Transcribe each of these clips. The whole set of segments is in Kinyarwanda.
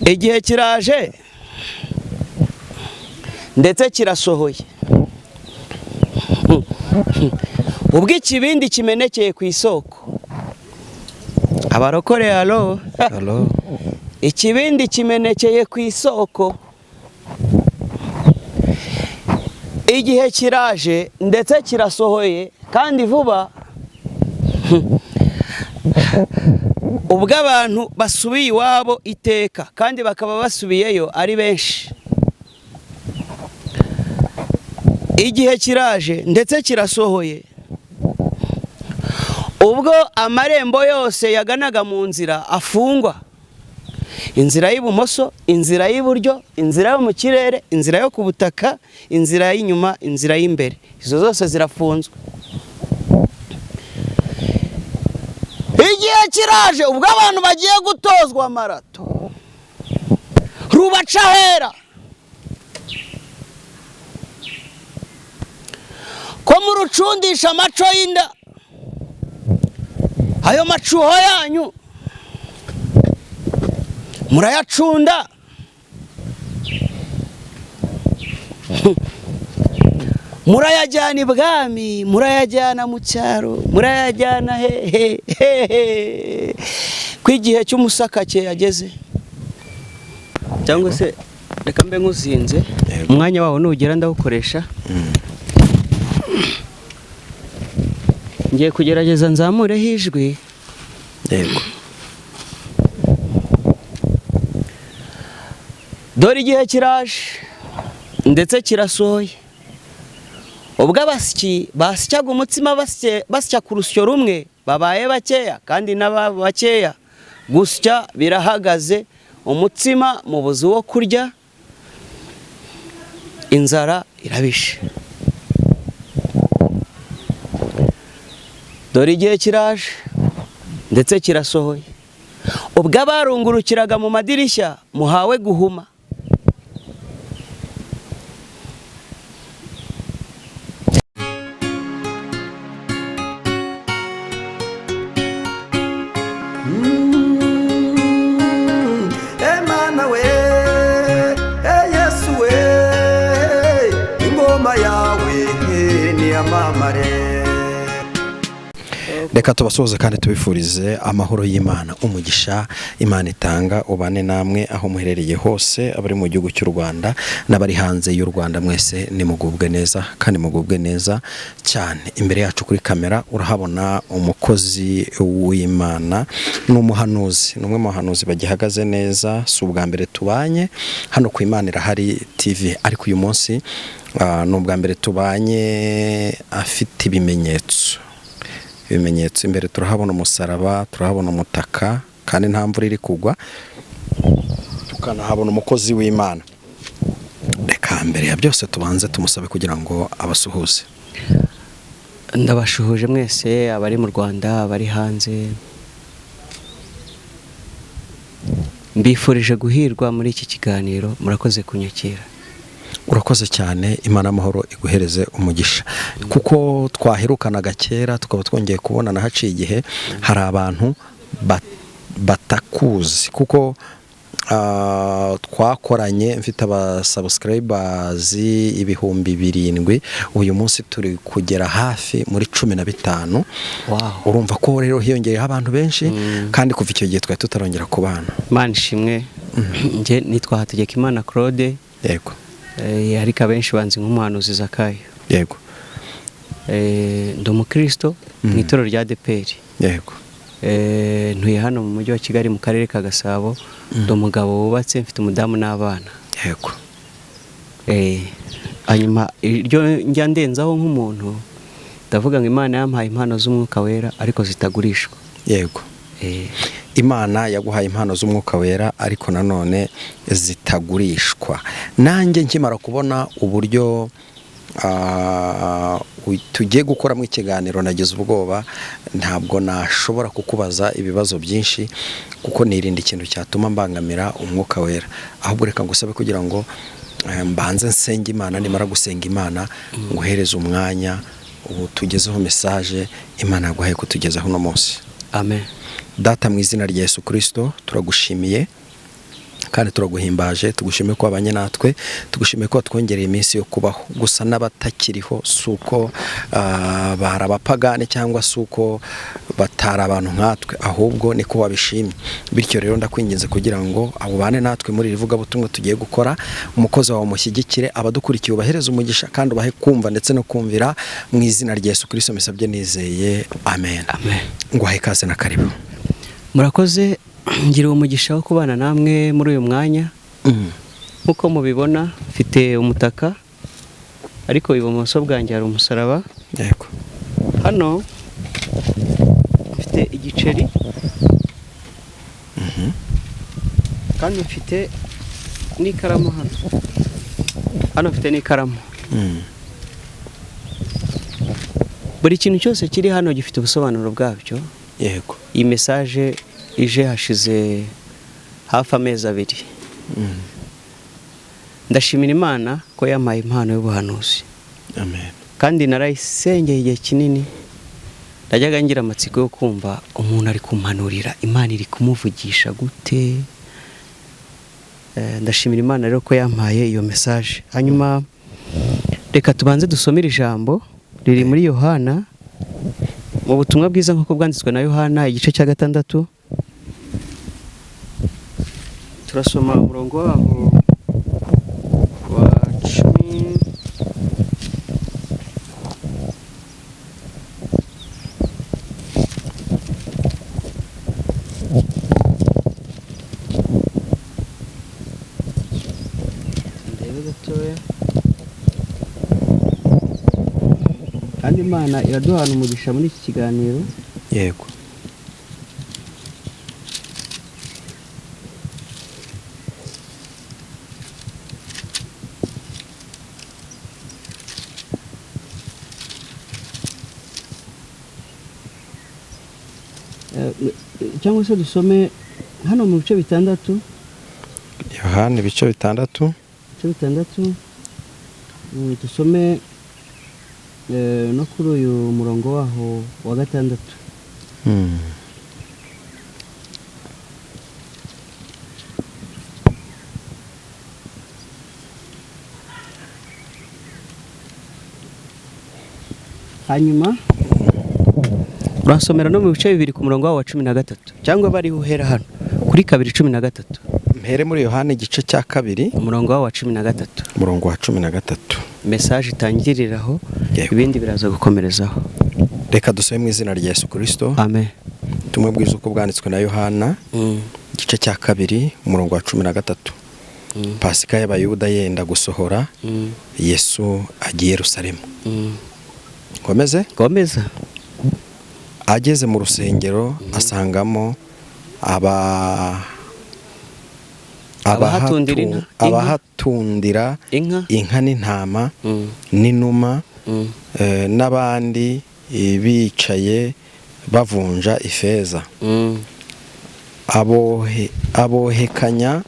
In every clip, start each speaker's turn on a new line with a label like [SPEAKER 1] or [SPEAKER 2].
[SPEAKER 1] igihe kiraje ndetse kirasohoye ubwo ikibindi kimenekeye ku isoko. Abarokore halo ikibindi kimenekeye ku isoko. Igihe kiraje ndetse kirasohoye kandi vuba. Ubwo abantu basubiye iwabo iteka kandi bakaba basubiyeyo ari benshi. Igihe kiraje ndetse kirasohoye. Ubwo amarembo yose yaganaga mu nzira afungwa. Inzira y'ibumoso, inzira y'iburyo, inzira yo mu kirere, inzira yo ku butaka, inzira y'inyuma, inzira y'imbere. Izo zose zirafunzwe. Igihe kiraje ubwo abantu bagiye gutozwa marato. Rubaca hera. Ko murucundisha amaco y'inda. Ayo macuho yanyu murayacunda. Murayajyana ibwami, murayajyana mu cyaro, murayajyana hehe. Kwigihe cy'umusakake yageze. Cyangwa se reka mbe nguzinze umwanya wawo nugera ndawukoresha. Ngiye kugerageza nzamure hijwi. Yego. Dore igihe kiraje ndetse kirasohoye. Ubwo abasyi basyaga umutsima basya ku rusyo rumwe babaye bakeya kandi n'ababo bakeya. Gusya birahagaze, umutsima mu buzi wo kurya, inzara irabishe. Dore igihe kiraje ndetse kirasohoye. Ubwo abarungurukiraga mu madirishya muhawe guhuma.
[SPEAKER 2] Emana we, Yesu we, ingoma yawe ni amamare. Reka tubasuhuze kandi tubifurize amahoro y'Imana, umugisha Imana itanga ubane namwe aho muherereye hose, abari mu gihugu cy'u Rwanda n'abari hanze y'u Rwanda, mwese ni mugubwe neza kandi mugubwe neza cyane. Imbere yacu kuri kamera urahabona umukozi w'Imana n'umuhanuzi, n'umwe mu bahanuzi bagihagaze neza. Si ubwa mbere tubanye hano ku Imana Irahari TV, ariko uyu munsi ni ubwa mbere tubanye afite ibimenyetso. Imbere turahabona umusaraba, turahabona umutaka kandi nta mvura iri kugwa, tukanahabona umukozi w'Imana. Reka mbere ya byose tubanze tumusabe kugira ngo abasuhuze.
[SPEAKER 1] Ndabashuhuje mwese abari mu Rwanda, abari hanze. Mbifurije guhirwa muri iki kiganiro, murakoze kunyakira.
[SPEAKER 2] Urakoze cyane, Imana amahoro iguhereze umugisha. Kuko twaherukanaga kera tukaba twongeye kubonana haciye igihe, hari abantu batakuzi kuko twakoranye mfite aba subscribers ibihumbi 7. Uyu munsi turi kugera hafi muri 15.
[SPEAKER 1] Wow.
[SPEAKER 2] Urumva ko rero hiyongeyeho abantu benshi kandi kuva icyo gihe twari tutarongera kubana.
[SPEAKER 1] Imana ishimwe. Nje nitwa Hategekimana Claude.
[SPEAKER 2] Yego.
[SPEAKER 1] Ariko abenshi banzi nk'umuhanuzi Zakayo.
[SPEAKER 2] Yego.
[SPEAKER 1] Ndi umukristo mu itorero rya ADEPR.
[SPEAKER 2] Yego.
[SPEAKER 1] Ntuye hano mu mujyi wa Kigali mu karere ka Gasabo. Ndi umugabo wubatse, mfite umudamu n'abana.
[SPEAKER 2] Yego.
[SPEAKER 1] Hanyuma iryo njya ndenzaho nk'umuntu ndavuga ngo Imana yampaye impano z'umwuka wera ariko zitagurishwa.
[SPEAKER 2] Yego. Imana yaguhaye impano z'umwuka wera ariko nanone zitagurishwa. Nanjye nkimara kubona uburyo tugiye gukora mu ikiganiro nagize ubwoba, ntabwo nashobora kukubaza ibibazo byinshi kuko nirinda ikintu cyatuma mbangamira umwuka wera. Ahubwo reka ngusabe kugira ngo mbanze nsenge Imana, nimara gusenga Imana nguhereze umwanya ubu tugezeho message Imana yaguhaye kutugezaho no munsi.
[SPEAKER 1] Amen.
[SPEAKER 2] Data mu izina rya Yesu Kristo turagushimiye kandi turaguhimbaje, tugushimiye ko wabanye natwe, tugushimiye ko watwongereye iminsi yo kubaho. Gusa n'abatakiriho si uko bari abapagani cyangwa si uko batari abantu nkatwe, ahubwo niko wabishimye. Bityo rero ndakwinginze kugira ngo abo bane natwe muri iri vugabutumwa tugiye gukora, umukozi wawe mushyigikire, abadukurikiye ubahereze umugisha kandi ubahe kumva ndetse no kumvira, mu izina rya Yesu Kristo misabye nizeye, amen. Ngwahe ikaze na karibu.
[SPEAKER 1] Murakoze, ngira umugisha wo kubana namwe muri uyu mwanya. Nkuko mubibona mfite umutaka, ariko ibumoso bwanjye hari umusaraba.
[SPEAKER 2] Yego.
[SPEAKER 1] Hano mfite igiceri, kandi mfite n'ikaramu hano mfite n'ikaramu. Buri kintu cyose kiri hano gifite ubusobanuro bwabyo.
[SPEAKER 2] Yego.
[SPEAKER 1] Iyi message ije hashize hafi amezi 2. Ndashimira Imana ko yampaye impano y'ubuhanuzi.
[SPEAKER 2] Amen.
[SPEAKER 1] Kandi narayisengeye igihe kinini, najyaga ngira amatsiko yo kumva umuntu ari kumpanurira, Imana iri kumuvugisha gute. Ndashimira Imana rero ko yampaye iyo message. Hanyuma reka tubanze dusomere ijambo riri muri Yohana, mu butumwa bwiza nk'uko bwanditswe na Yohana igice cya 6. Turasoma umurongo waho wa 10. Kandi Imana iraduhana umugisha muri iki kiganiro.
[SPEAKER 2] Yego.
[SPEAKER 1] Cyangwa se dusome hano mu bice 6.
[SPEAKER 2] Yohana ibice 6.
[SPEAKER 1] Dusome no kuri uyu murongo waho wa 6. Hanyuma urasomera no mu bice 2 ku murongo wa 13, cyangwa bari uhera hano kuri 2:13.
[SPEAKER 2] Mpere muri Yohana igice cya 2
[SPEAKER 1] umurongo wa 13.
[SPEAKER 2] umurongo wa 13.
[SPEAKER 1] Message itangiriraho, ibindi biraza gukomerezaho.
[SPEAKER 2] Reka dusome mu izina rya Yesu Kristo.
[SPEAKER 1] Amen.
[SPEAKER 2] Tumubwiza uko bwanditswe na Yohana igice cya 2 umurongo wa 13. Pasika y'Abayuda yenda gusohora, Yesu agiye Yerusalemu. Komeza. Ageze mu rusengero asangamo abahatundira inka n'intama n'inuma, n'abandi abohekanya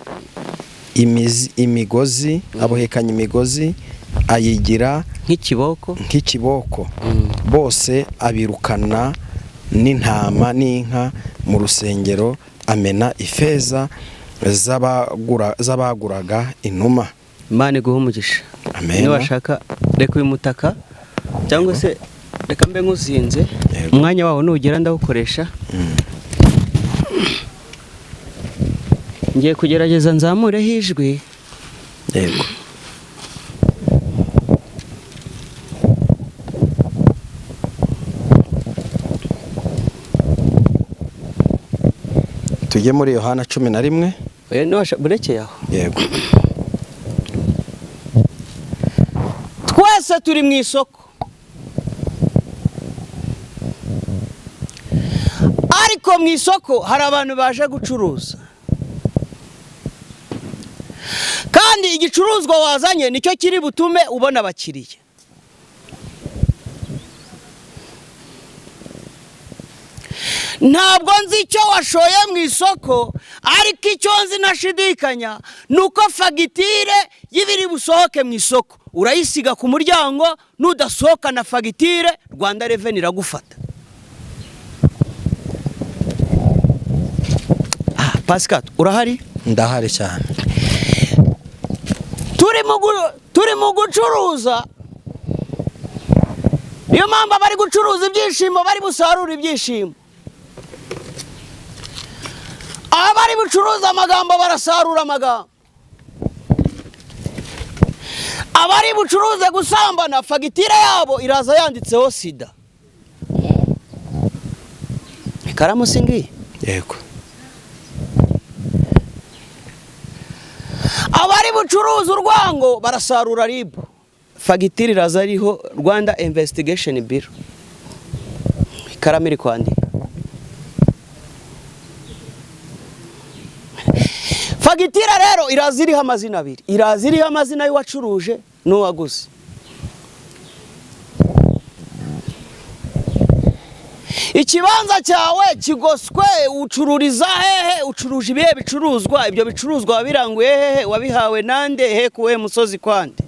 [SPEAKER 2] imigozi ayigira nk'ikiboko. Bose abirukana n'intama n'inka mu rusengero, amena ifeza z'abaguraga inuma.
[SPEAKER 1] Imana iguhe umugisha.
[SPEAKER 2] Amen.
[SPEAKER 1] Niba washaka reka uyu mutaka, cyangwa se reka mbe nkuzinze, umwanya wawe nugera ndawukoresha. Ngiye kugerageza nzamureho ijwi.
[SPEAKER 2] Yego. Tujye muri Yohana 11.
[SPEAKER 1] Burekeye aho.
[SPEAKER 2] Yego.
[SPEAKER 1] Twese turi mu isoko, ariko mu isoko hari abantu baje gucuruza, kandi igicuruzwa wazanye nicyo kiri butume ubona abakiriya. Ntabwo nzi icyo washoye mu isoko, ariko icyo nzi nashidikanya nuko fagitire y'ibiri busohoke mu isoko urayisiga ku muryango, nudasohoka na fagitire Rwanda Revenue iragufata. Pascal urahari?
[SPEAKER 2] ndahari cyane.
[SPEAKER 1] turi mu gucuruza, niyo mpamvu abari gucuruza ibyishimo bari busarura ibyishimo, abari bucuruza amagambo barasarura amagambo, abari bucuruze gusambana fagitire yabo iraza yanditseho sida. Ikaramu singi
[SPEAKER 2] Yego.
[SPEAKER 1] abari bucuruza urwango barasarura ribu, fagitire iraza ariho Rwanda Investigation Bureau. Ikaramu iri kwandika. Fagitire rero iraza iriho amazina abiri, iraza iriho amazina y'uwacuruje n'uwaguze. Ikibanza cyawe kigoswe, ucururiza hehe, ucuruje ibihe bicuruzwa, ibyo bicuruzwa wabiranguye hehe, wabihawe nande, he kuwe musozi kwande,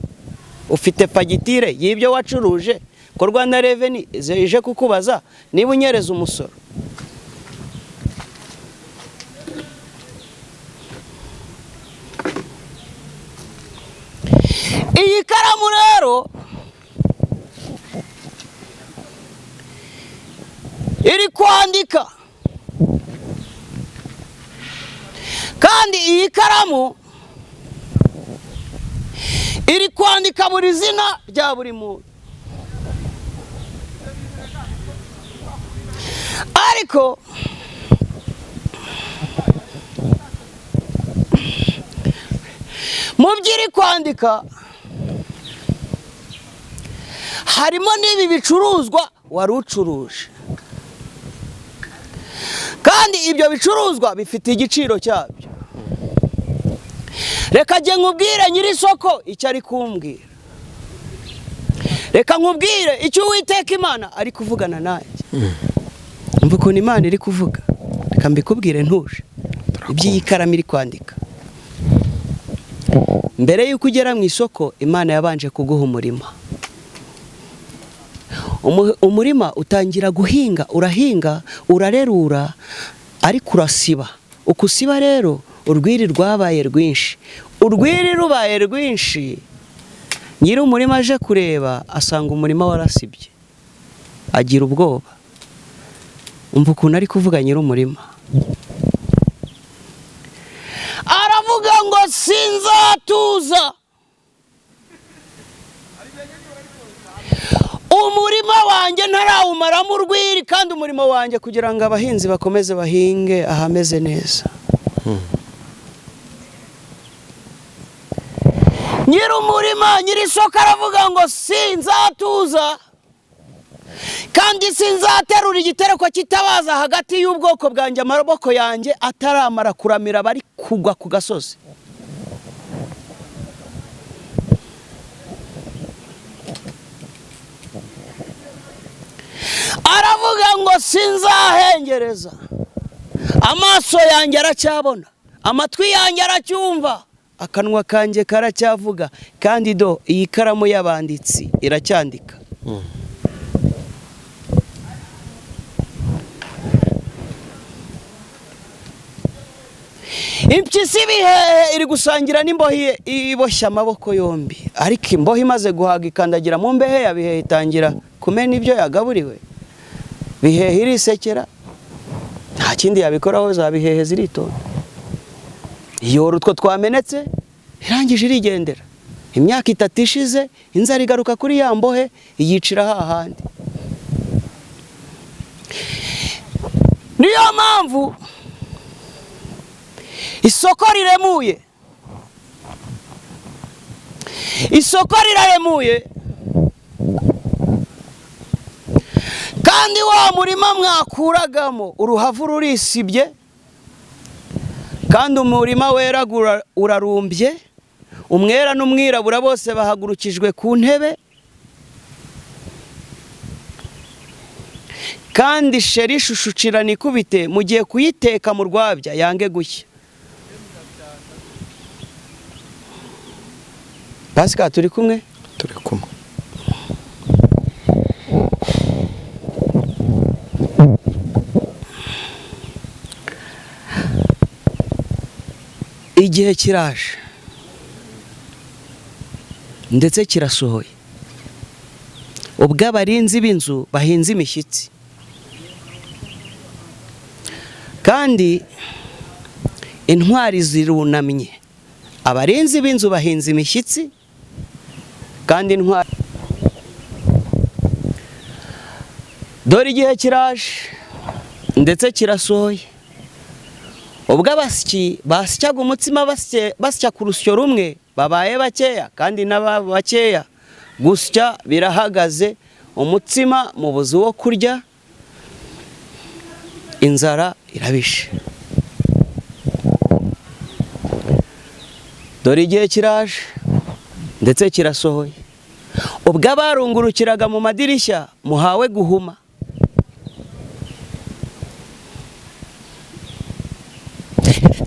[SPEAKER 1] ufite fagitire y'ibyo wacuruje ko Rwanda Revenue ije kukubaza niba unyereza umusoro. Iyi karamu rero iri kwandika, kandi iyi karamu iri kwandika buri zina rya buri muntu. Ariko mu byo iri kwandika harimo n'ibi bicuruzwa wari ucuruje, kandi ibyo bicuruzwa bifite igiciro cyabyo. Reka jye nkubwire nyiri isoko icyo ari kumbwira, reka nkubwire icyo Uwiteka Imana ari kuvugana nanjye. Umva ukuntu Imana iri kuvuga, reka mbikubwire ntuje iby'iyi karamu iri kwandika. Mbere y'uko ugera mu isoko, Imana yabanje kuguha umurima. Umurima utangira guhinga, urahinga, urarerura, ariko urasiba. Ukusiba rero urwiri rwabaye rwinshi. Urwiri rubaye rwinshi, nyiri umurima aje kureba asanga umurima warasibye, agira ubwoba. Umva ukuntu ari kuvuga nyiri umurima, aravuga ngo sinzatuza umurima wanjye ntarawumaramo urwiri, kandi umurimo wanjye kugira ngo abahinzi bakomeze bahinge ahameze neza. Nyiri umurima, nyiri isoko aravuga ngo sinzatuza, kandi sinzaterura igitereko kitabaza hagati y'ubwoko bwanjye, amaboko yanjye ataramara kuramira bari kugwa ku gasozi. Aravuga ngo sinzahengereza, amaso yanjye aracyabona, amatwi yanjye aracyumva, akanwa kanjye karacyavuga, kandi do iyi karamu y'abanditsi iracyandika. Impyisi ibihehe iri gusangira n'imbohi iboshye amaboko yombi, ariko imbohi imaze guhaga ikandagira mu mbehe ya bihehe itangira kumena ibyo yagaburiwe. Bihehe irisekera, nta kindi yabikoraho, za bihehe ziritonda. Iyo utwo twamenetse irangije irigendera. Imyaka 3 ishize, inzara igaruka kuri ya mbohe iyicira hahandi. Niyo mpamvu isoko riremuye, isoko riraremuye, kandi wa murima mwakuragamo uruhavu rurisibye, kandi umurima wera urarumbye, umwera n'umwirabura bose bahagurukijwe ku ntebe, kandi sheri ishushukirana ikubite, mugiye kuyiteka mu rwabya yange gushya. Pasika turi kumwe?
[SPEAKER 2] Turi kumwe.
[SPEAKER 1] igihe kiraje ndetse kirasohoye ubwo abarinzi b'inzu bahinze imishyitsi, kandi intwari zirunamye. Abarinzi b'inzu bahinze imishyitsi kandi intwari. Dore igihe kiraje ndetse kirasohoye ubwo abasyi basyaga umutsima basya ku rusyo rumwe babaye bakeya, kandi n'ababo bakeya gusya birahagaze. Umutsima mubuzi wo kurya, inzara irabishe. Dore igihe kiraje ndetse kirasohoye ubwo abarungurukiraga mu madirishya muhawe guhuma.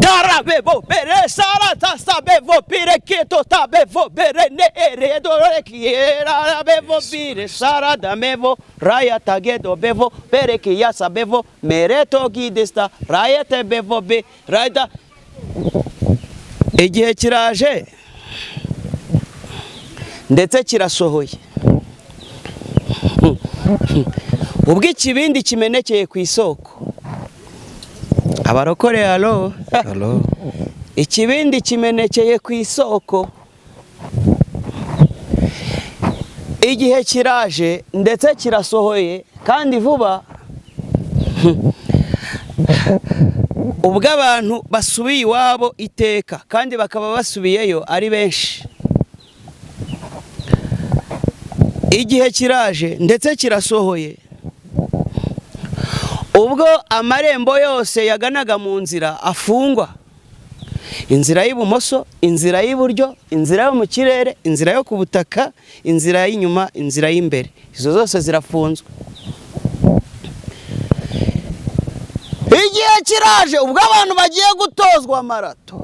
[SPEAKER 1] Tarabevo bere sarata sabevo pire keto tabevo bere ne ere dore kiera bevo bire sarada mevo raya tagedo bevo bere kiya sabevo mereto gidesta raya te bevo be raya. Igihe kiraje ndetse kirasohoye ubwo ikibindi kimenekeye ku isoko. Abarokore halo. Ikibindi kimenekeye ku isoko. Igihe kiraje ndetse kirasohoye kandi vuba. Ubwo abantu basubiye iwabo iteka kandi bakaba basubiyeyo ari benshi. Igihe kiraje ndetse kirasohoye ubwo amarembo yose yaganaga mu nzira afungwa. Inzira y'ibumoso, inzira y'iburyo, inzira yo mu kirere, inzira yo ku butaka, inzira y'inyuma, inzira y'imbere, izo zose zirafunzwe. Igihe kiraje ubwo abantu bagiye gutozwa marato.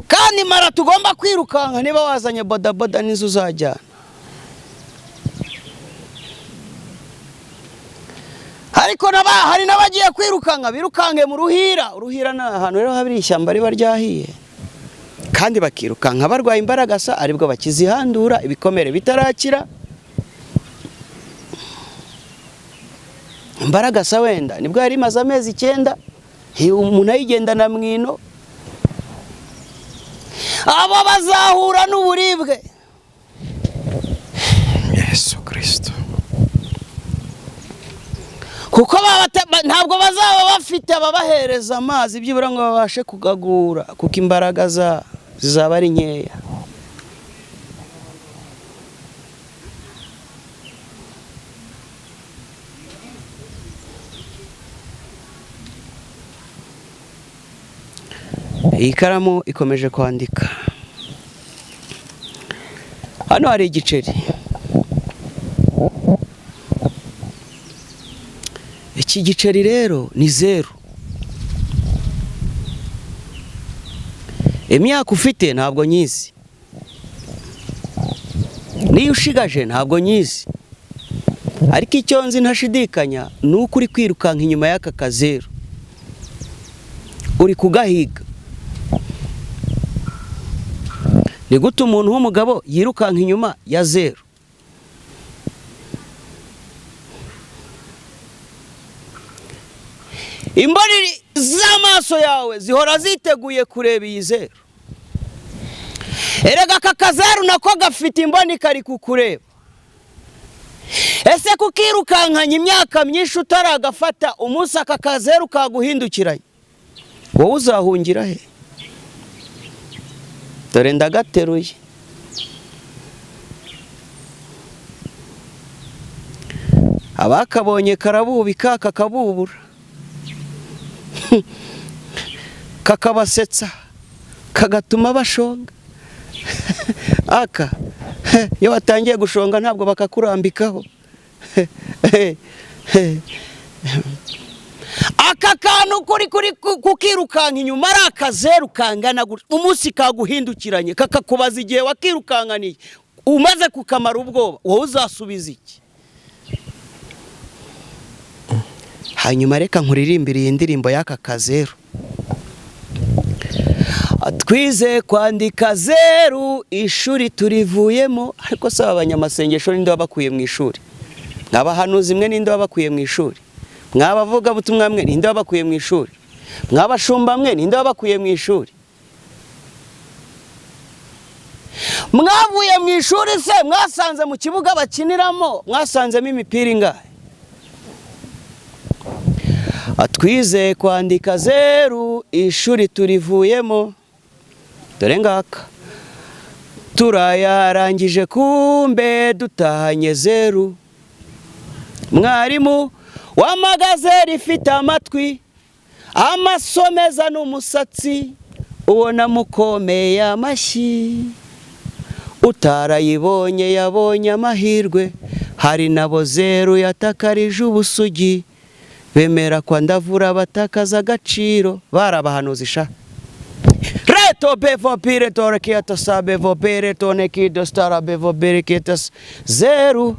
[SPEAKER 1] Kandi marato ugomba kwirukanka niba wazanye bodaboda nizo uzajyana. Ariko hari n'abagiye kwirukanka birukange mu ruhira. Uruhira ni ahantu rero habiri ishyamba riba ryahiye, kandi bakirukanka barwaye imbaraga sa aribwo bakizihandura ibikomere bitarakira. Imbaraga sa wenda nibwo yari maze amezi 9 umuntu ayigendana mwino. Abo bazahura n'uburibwe.
[SPEAKER 2] Yesu Kristo.
[SPEAKER 1] Kuko ntabwo bazaba bafite ababahereza amazi byibura ngo babashe kugagura, kuko imbaraga zizaba ari nkeya. Iyi karamu ikomeje kwandika. Hano hari igiceri. Iki giceri rero ni 0. Imyaka ufite ntabwo nyizi, niyo ushigaje ntabwo nyizi, ariko icyo nzi ntashidikanya ni uko uri kwirukanka inyuma y'aka ka0, uri kugahiga. Ni gute umuntu w'umugabo yirukanka inyuma ya 0? Imboni z'amaso yawe zihora ziteguye kureba iyi 0. Erega aka ka0 nako gafite imboni kari kukureba. Ese kukirukankanya imyaka myinshi utaragafata, umunsi aka ka0 kaguhindukiranye, wowe uzahungira he? Dore ndagateruye. Abakabonye karabubika kakabubura. Kakabasetsa kagatuma bashonga. Aka iyo watangiye gushonga ntabwo bakakurambikaho. Aka kantu kuri kukirukanka inyuma ari aka0 kangana umunsi kaguhindukiranye kakakubaza igihe wakirukankaniye umaze kukamara ubwoba, wowe uzasubiza iki? hanyuma reka nkuririmbire iyi ndirimbo y'aka kazeru. Twize kwandika zeru, ishuri turivuyemo. Ariko saba abanyamasengesho ninde wabakuye mu ishuri? N'abahanuzi mwe ninde wabakuye mu ishuri? Mwabavuga butumwa mwe ninde wabakuye mu ishuri? Mwabashumba mwe ninde wabakuye mu ishuri? Mwavuye mu ishuri se mwasanze mu kibuga bakiniramo mwasanzemo imipira ingahe? Twize kwandika zeru, ishuri turivuyemo. Dore ngaka turayarangije kumbe dutahanye zeru. Mwarimu wamagaze rifite amatwi, amasomeza n'umusatsi, ubona mukomeye amashyi. Utarayibonye yabonye amahirwe, hari nabo zeru yatakarije ubusugi, bemera kwa ndavura batakaza agaciro. Barabahanuzi sha. Reto bevo pire torekiata sabe vo pere tonekido stara bevo berekitas zeru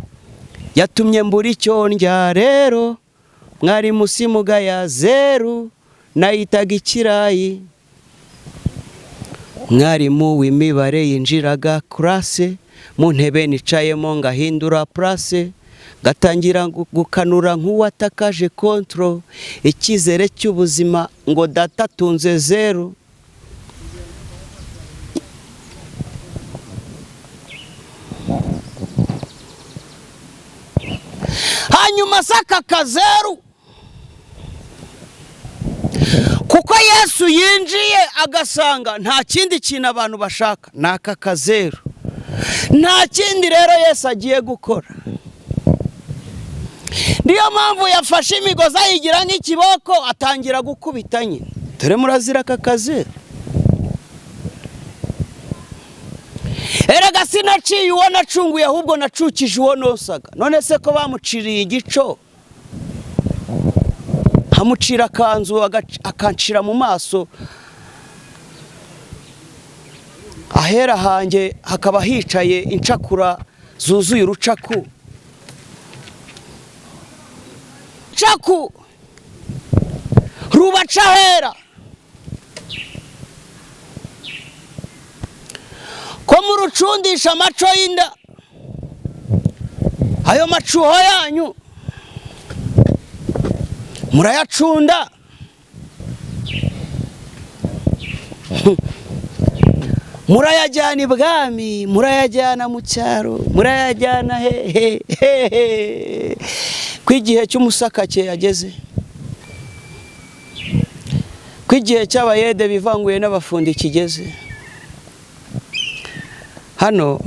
[SPEAKER 1] yatumye mbura icyo ndya. Rero mwari musimuga ya zeru nayitaga ikirayi. Mwarimu w'imibare yinjiraga classe, mu ntebe nicayemo ngahindura place, gatangira gukanura nk'uwatakaje control, ikizere cy'ubuzima ngo data tunze zeru. Hanyuma saka kazeru, kuko Yesu yinjiye agasanga nta kindi kintu abantu bashaka, naka kazeru. Nta kindi rero Yesu agiye gukora. Niyo mpamvu yafashe imigozi ayigira nk'ikiboko atangira gukubita nyine. Dore murazira aka kazeru. Erega sinaciye uwo nacunguye ahubwo nacukije uwo nosaga. None se ko bamuciriye igico, hamucira kanzu akancira mu maso, ahera hanjye hakaba hicaye incakura zuzuye urucaku. Chaku rubaca hera ko murucundisha amaco y'inda, ayo macuho yanyu murayacunda. Murayajyana ibwami, murayajyana mu cyaro, murayajyana hehe kwigihe cy'umusakake yageze, kwigihe cy'abayede bivanguye n'abafundi kigeze. Hano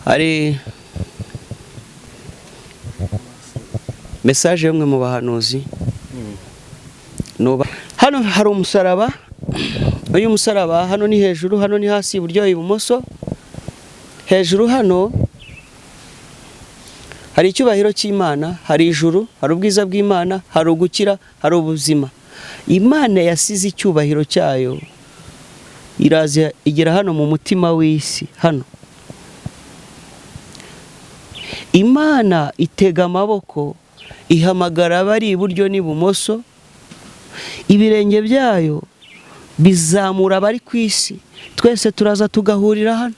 [SPEAKER 1] hari message y'umwe mu bahanuzi. Hano hari umusaraba. Uyu musaraba hano ni hejuru, hano ni hasi, iburyo ibumoso. Hejuru hano hari icyubahiro cy'Imana, hari ijuru, hari ubwiza bw'Imana, hari ugukira, hari ubuzima. Imana yasize icyubahiro cyayo iraza igera hano mu mutima w'isi. Hano Imana itega amaboko ihamagara abari iburyo n'ibumoso, ibirenge byayo bizamura abari ku isi. Twese turaza tugahurira hano.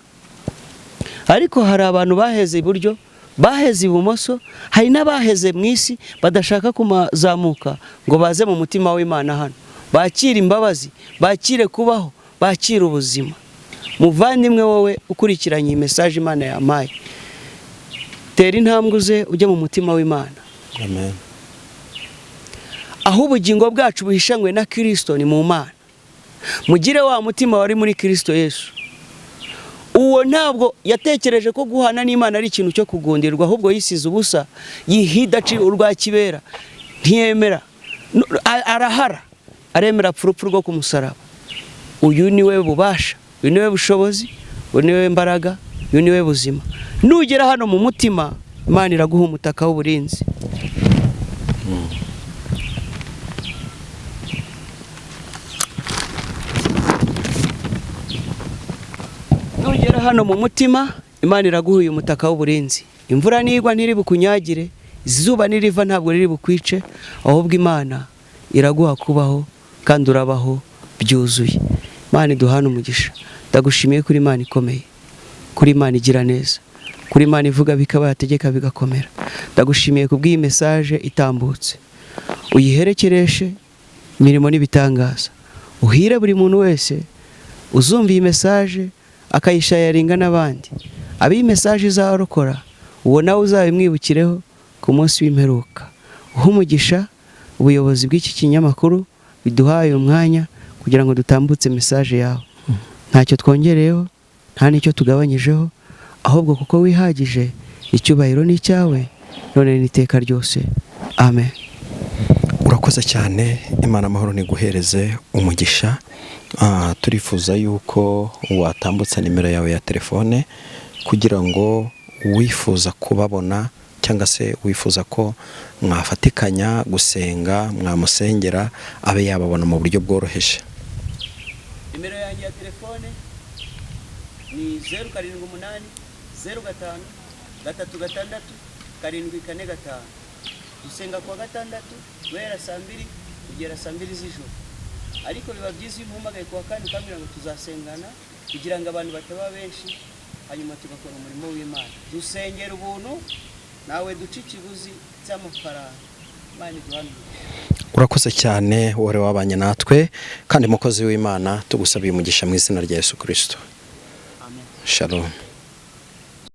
[SPEAKER 1] Ariko hari abantu baheze iburyo, baheze ibumoso, hari n'abaheze mu isi badashaka kumazamuka ngo baze mu mutima w'Imana hano, bakira imbabazi, bakire kubaho, bakira ubuzima. Muvandimwe wowe ukurikiranye iyi message Imana yampaye, tera intambwe uze ujye mu mutima w'Imana.
[SPEAKER 2] Amen.
[SPEAKER 1] Aho ubugingo bwacu buhishanywe na Kristo ni mu Mana. Mugire wa mutima wari muri Kristo Yesu. Uwo ntabwo yatekereje ko guhana n'Imana ari ikintu cyo kugundirwa, ahubwo yisize ubusa, yihida ci urwa kibera, ntiyemera, arahara, aremera pfurupfu rwo ku musaraba. Uyu niwe bubasha, uyu niwe bushobozi, uyu niwe mbaraga, uyu niwe buzima. Nugera hano mu mutima, Imana iraguha umutaka w'uburinzi. Nugera hano mu mutima, Imana iraguha uyu mutaka w'uburinzi. Imvura nigwa ntiri bukunyagire, izuba niriva ntabwo riri bukwice, ahubwo Imana iraguha kubaho kandi urabaho byuzuye. Imana iduhana umugisha. Ndagushimiye kuri Imana ikomeye, kuri Imana igira neza, kuri Imana ivuga bikaba, yategeka bigakomera. Ndagushimiye kubw'iyi message itambutse, uyiherekereshe imirimo n'ibitangaza. Uhire buri muntu wese uzumva iyi message akayishayaringa n'abandi. Abi message izarokora, uwo nawe uzabimwibukireho ku munsi w'imperuka. Umugisha ubuyobozi bw'iki kinyamakuru biduhaye umwanya kugira ngo dutambutse message yawe. Ntacyo twongereyeho, nta nicyo tugabanyijeho, ahubwo kuko wihagije, icyubahiro ni cyawe none n'iteka ryose. Amen.
[SPEAKER 2] Urakoze cyane, Imana amahoro niguhereze umugisha. Turifuza yuko watambutsa nimero yawe ya telefone kugira ngo wifuza kubabona cyangwa se wifuza ko mwafatikanya gusenga, mwamusengera, abe yababona mu buryo bworoheje.
[SPEAKER 1] Nimero yanjye ya telefone ni 078 05 366 745. Dusenga kwa gatandatu guhera saa 2 kugera saa 2 z'ijoro. Ariko biba byiza iyo umpamagaye kuwa kane ukambwira ngo tuzasengana kugira ngo abantu bataba benshi, hanyuma tugakora umurimo w'Imana. Dusengera ubuntu, nawe duce ikiguzi cy'amafaranga. Imana iduhane.
[SPEAKER 2] Urakoze cyane, wore wabanye natwe kandi mukozi w'Imana, tugusabiye umugisha mu izina rya Yesu Kristo. Amen. Shalom.